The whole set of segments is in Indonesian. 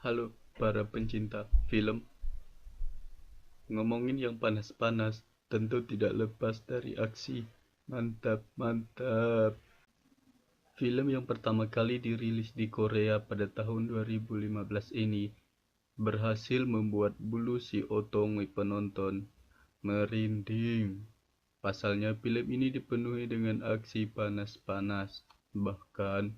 Halo para pencinta film. Ngomongin yang panas-panas tentu tidak lepas dari aksi. Mantap, mantap. Film yang pertama kali dirilis di Korea pada tahun 2015 ini berhasil membuat bulu si otong penonton merinding. Pasalnya film ini dipenuhi dengan aksi panas-panas, bahkan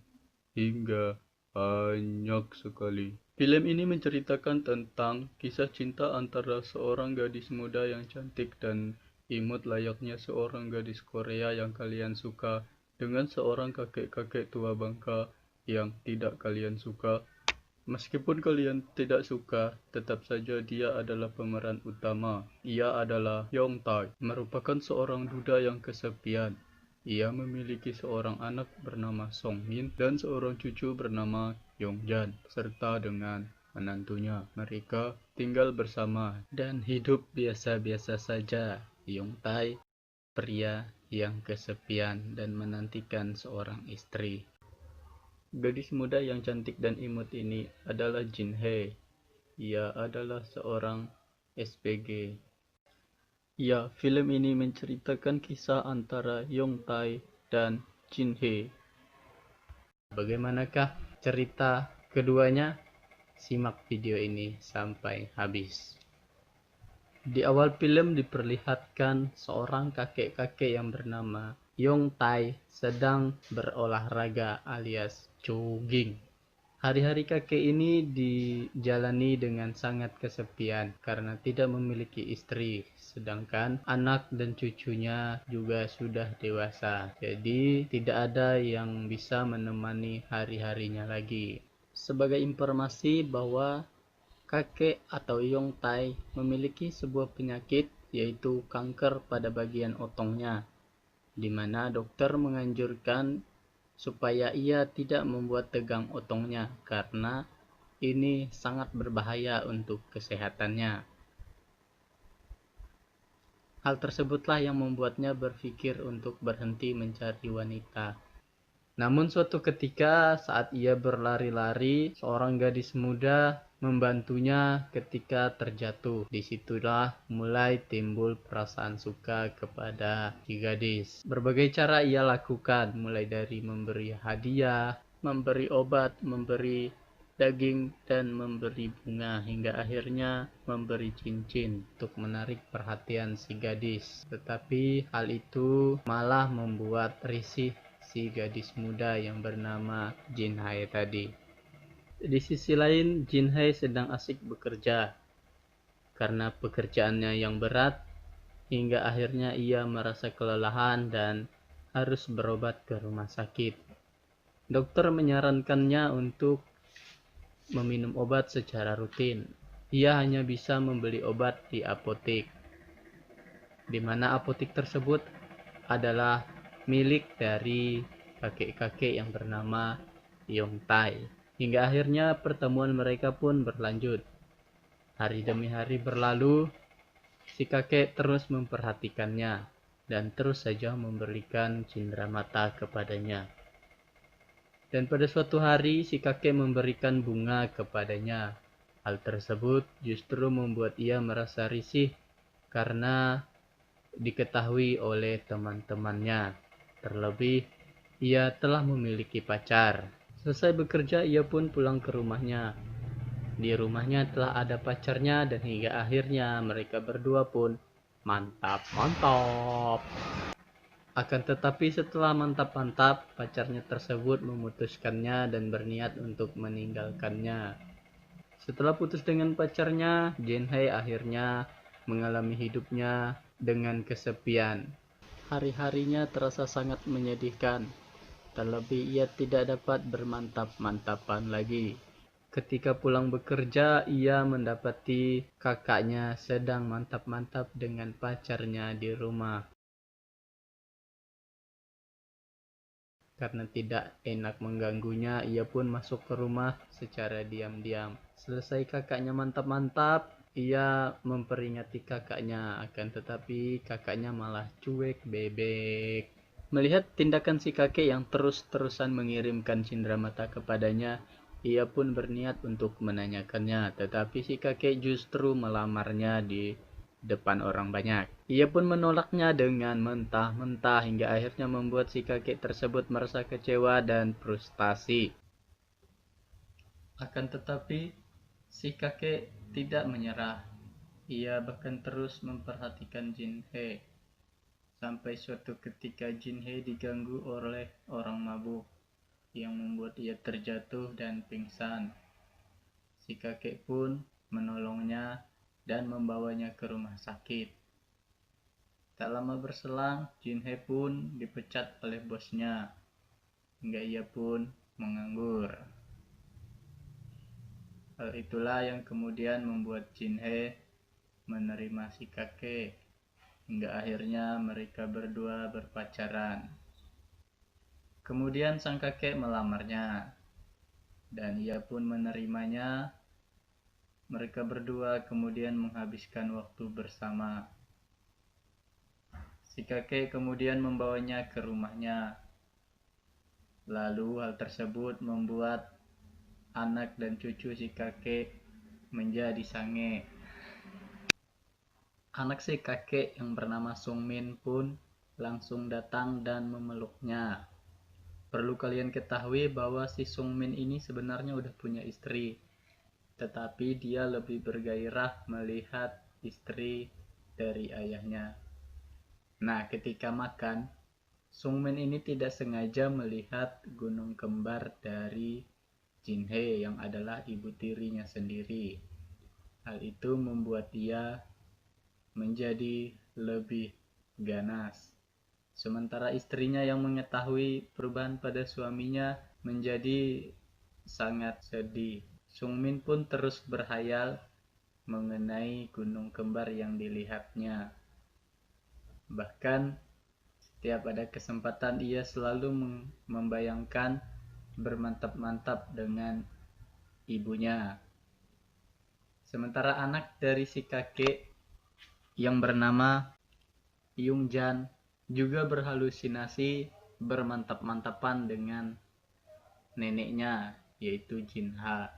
hingga banyak sekali. Film ini menceritakan tentang kisah cinta antara seorang gadis muda yang cantik dan imut layaknya seorang gadis Korea yang kalian suka dengan seorang kakek-kakek tua bangka yang tidak kalian suka. Meskipun kalian tidak suka, tetap saja dia adalah pemeran utama. Ia adalah Yong Tae, merupakan seorang duda yang kesepian. Ia memiliki seorang anak bernama Song Min dan seorang cucu bernama Yong Jan, serta dengan menantunya. Mereka tinggal bersama dan hidup biasa-biasa saja. Yong Tae, pria yang kesepian dan menantikan seorang istri. Gadis muda yang cantik dan imut ini adalah Jin Hye. Ia adalah seorang SPG. Ya, film ini menceritakan kisah antara Yong Tae dan Jin Hye. Bagaimanakah cerita keduanya? Simak video ini sampai habis. Di awal film diperlihatkan seorang kakek-kakek yang bernama Yong Tae sedang berolahraga alias jogging. Hari-hari kakek ini dijalani dengan sangat kesepian karena tidak memiliki istri, sedangkan anak dan cucunya juga sudah dewasa. Jadi tidak ada yang bisa menemani hari-harinya lagi. Sebagai informasi bahwa kakek atau Yong Tae memiliki sebuah penyakit yaitu kanker pada bagian otongnya, di mana dokter menganjurkan supaya ia tidak membuat tegang otongnya karena ini sangat berbahaya untuk kesehatannya. Hal tersebutlah yang membuatnya berpikir untuk berhenti mencari wanita. Namun suatu ketika saat ia berlari-lari, seorang gadis muda membantunya ketika terjatuh. Disitulah mulai timbul perasaan suka kepada si gadis. Berbagai cara ia lakukan, mulai dari memberi hadiah, memberi obat, memberi daging, dan memberi bunga, hingga akhirnya memberi cincin untuk menarik perhatian si gadis. Tetapi hal itu malah membuat risih si gadis muda yang bernama Jin Hye tadi. Di sisi lain, Jin Hye sedang asik bekerja karena pekerjaannya yang berat, hingga akhirnya ia merasa kelelahan dan harus berobat ke rumah sakit. Dokter menyarankannya untuk meminum obat secara rutin. Ia hanya bisa membeli obat di apotek, di mana apotek tersebut adalah milik dari kakek-kakek yang bernama Yong Tae. Hingga akhirnya pertemuan mereka pun berlanjut. Hari demi hari berlalu, si kakek terus memperhatikannya dan terus saja memberikan cindera mata kepadanya. Dan pada suatu hari si kakek memberikan bunga kepadanya. Hal tersebut justru membuat ia merasa risih karena diketahui oleh teman-temannya. Terlebih, ia telah memiliki pacar. Selesai bekerja, ia pun pulang ke rumahnya. Di rumahnya telah ada pacarnya dan hingga akhirnya mereka berdua pun mantap-mantap. Akan tetapi setelah mantap-mantap, pacarnya tersebut memutuskannya dan berniat untuk meninggalkannya. Setelah putus dengan pacarnya, Jin Hye akhirnya mengalami hidupnya dengan kesepian. Hari-harinya terasa sangat menyedihkan. Terlebih ia tidak dapat bermantap-mantapan lagi. Ketika pulang bekerja, ia mendapati kakaknya sedang mantap-mantap dengan pacarnya di rumah. Karena tidak enak mengganggunya, ia pun masuk ke rumah secara diam-diam. Selesai kakaknya mantap-mantap, ia memperingati kakaknya, akan tetapi kakaknya malah cuek bebek. Melihat tindakan si kakek yang terus-terusan mengirimkan cindera mata kepadanya, Ia pun berniat untuk menanyakannya, tetapi si kakek justru melamarnya di depan orang banyak. Ia pun menolaknya dengan mentah-mentah hingga akhirnya membuat si kakek tersebut merasa kecewa dan frustasi. Akan tetapi, si kakek tidak menyerah. Ia bahkan terus memperhatikan Jin He. Sampai suatu ketika Jin He diganggu oleh orang mabuk yang membuat ia terjatuh dan pingsan. Si kakek pun menolongnya dan membawanya ke rumah sakit. Tak lama berselang, Jin He pun dipecat oleh bosnya, hingga ia pun menganggur. Hal itulah yang kemudian membuat Jin He menerima si kakek, hingga akhirnya mereka berdua berpacaran. Kemudian sang kakek melamarnya, dan ia pun menerimanya. Mereka berdua kemudian menghabiskan waktu bersama. Si kakek kemudian membawanya ke rumahnya. Lalu hal tersebut membuat anak dan cucu si kakek menjadi sange. Anak si kakek yang bernama Sung Min pun langsung datang dan memeluknya. Perlu kalian ketahui bahwa si Sung Min ini sebenarnya udah punya istri, tetapi dia lebih bergairah melihat istri dari ayahnya. Nah, ketika makan, Sung Min ini tidak sengaja melihat gunung kembar dari Jin He yang adalah ibu tirinya sendiri. Hal itu membuat dia menjadi lebih ganas. Sementara istrinya yang mengetahui perubahan pada suaminya menjadi sangat sedih. Sung Min pun terus berhayal mengenai gunung kembar yang dilihatnya. Bahkan setiap ada kesempatan ia selalu membayangkan bermantap-mantap dengan ibunya. Sementara anak dari si kakek yang bernama Yung Jan juga berhalusinasi bermantap-mantapan dengan neneknya, yaitu Jin Ha.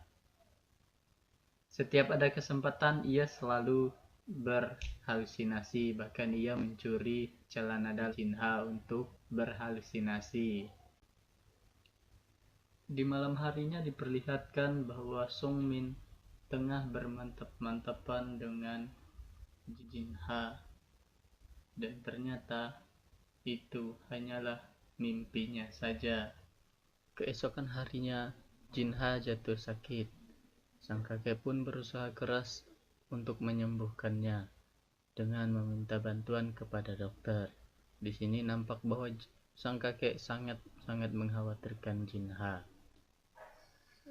Setiap ada kesempatan ia selalu berhalusinasi, bahkan ia mencuri celana dalam Jin Ha untuk berhalusinasi. Di malam harinya diperlihatkan bahwa Sung Min tengah bermantap-mantapan dengan Jin Ha, dan ternyata itu hanyalah mimpinya saja. Keesokan harinya, Jin Ha jatuh sakit. Sang kakek pun berusaha keras untuk menyembuhkannya dengan meminta bantuan kepada dokter. Di sini nampak bahwa sang kakek sangat mengkhawatirkan Jin Ha.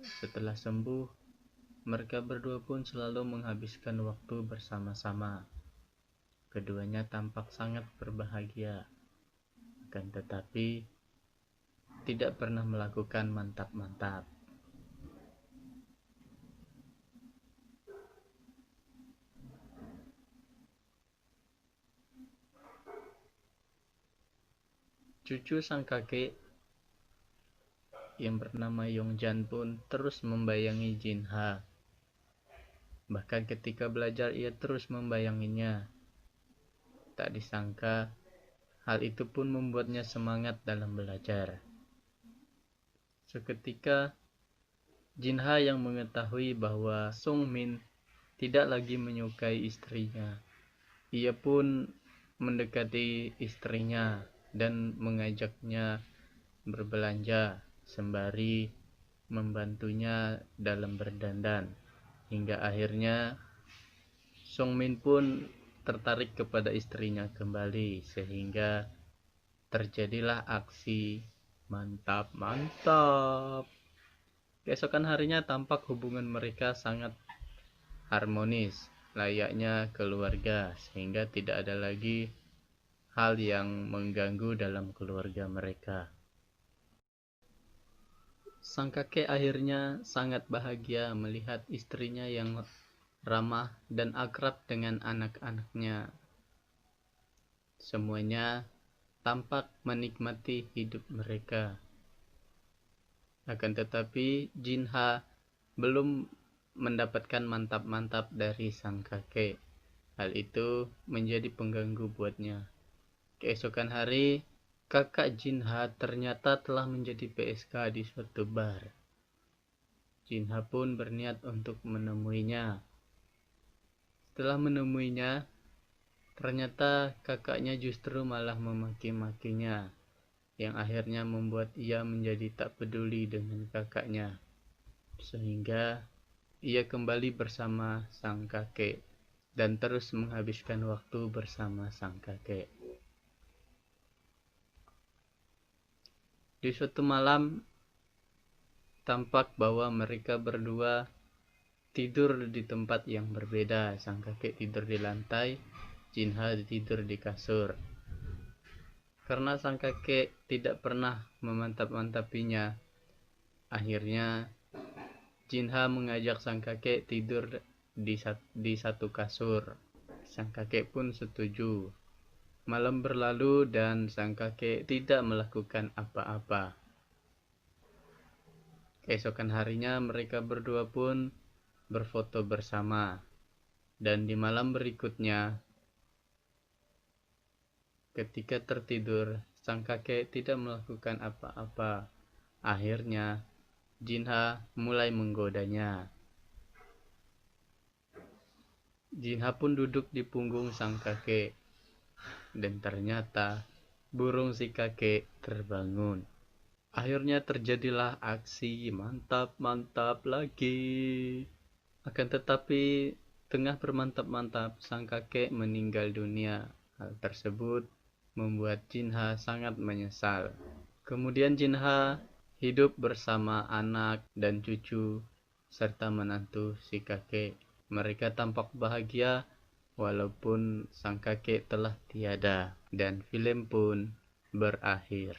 Setelah sembuh, mereka berdua pun selalu menghabiskan waktu bersama-sama. Keduanya tampak sangat berbahagia, akan tetapi tidak pernah melakukan mantap-mantap. Cucu sang kakek yang bernama Yongjan pun terus membayangi Jin Ha. Bahkan ketika belajar ia terus membayanginya. Tak disangka, hal itu pun membuatnya semangat dalam belajar. Seketika, Jin Ha yang mengetahui bahwa Sung Min tidak lagi menyukai istrinya. Ia pun mendekati istrinya dan mengajaknya berbelanja sembari membantunya dalam berdandan. Hingga akhirnya Sung Min pun tertarik kepada istrinya kembali, sehingga terjadilah aksi mantap-mantap. Keesokan harinya tampak hubungan mereka sangat harmonis, layaknya keluarga, sehingga tidak ada lagi hal yang mengganggu dalam keluarga mereka. Sang kakek akhirnya sangat bahagia melihat istrinya yang ramah dan akrab dengan anak-anaknya. Semuanya tampak menikmati hidup mereka. Akan tetapi Jinha belum mendapatkan mantap-mantap dari sang kakek. Hal itu menjadi pengganggu buatnya. Keesokan hari, kakak Jinha ternyata telah menjadi PSK di suatu bar. Jinha pun berniat untuk menemuinya. Setelah menemuinya, ternyata kakaknya justru malah memaki-makinya, yang akhirnya membuat ia menjadi tak peduli dengan kakaknya. Sehingga ia kembali bersama sang kakek dan terus menghabiskan waktu bersama sang kakek. Di suatu malam, tampak bahwa mereka berdua tidur di tempat yang berbeda. Sang kakek tidur di lantai, Jinha tidur di kasur. Karena sang kakek tidak pernah memantap-mantapinya, akhirnya Jinha mengajak sang kakek tidur di satu kasur. Sang kakek pun setuju. Malam berlalu dan sang kakek tidak melakukan apa-apa. Keesokan harinya mereka berdua pun berfoto bersama. Dan di malam berikutnya, ketika tertidur, sang kakek tidak melakukan apa-apa. Akhirnya, Jinha mulai menggodanya. Jinha pun duduk di punggung sang kakek. Dan ternyata, burung si kakek terbangun. Akhirnya terjadilah aksi mantap-mantap lagi. Akan tetapi, tengah bermantap-mantap, sang kakek meninggal dunia. Hal tersebut membuat Jinha sangat menyesal. Kemudian Jinha hidup bersama anak dan cucu serta menantu si kakek. Mereka tampak bahagia walaupun sang kakek telah tiada, dan film pun berakhir.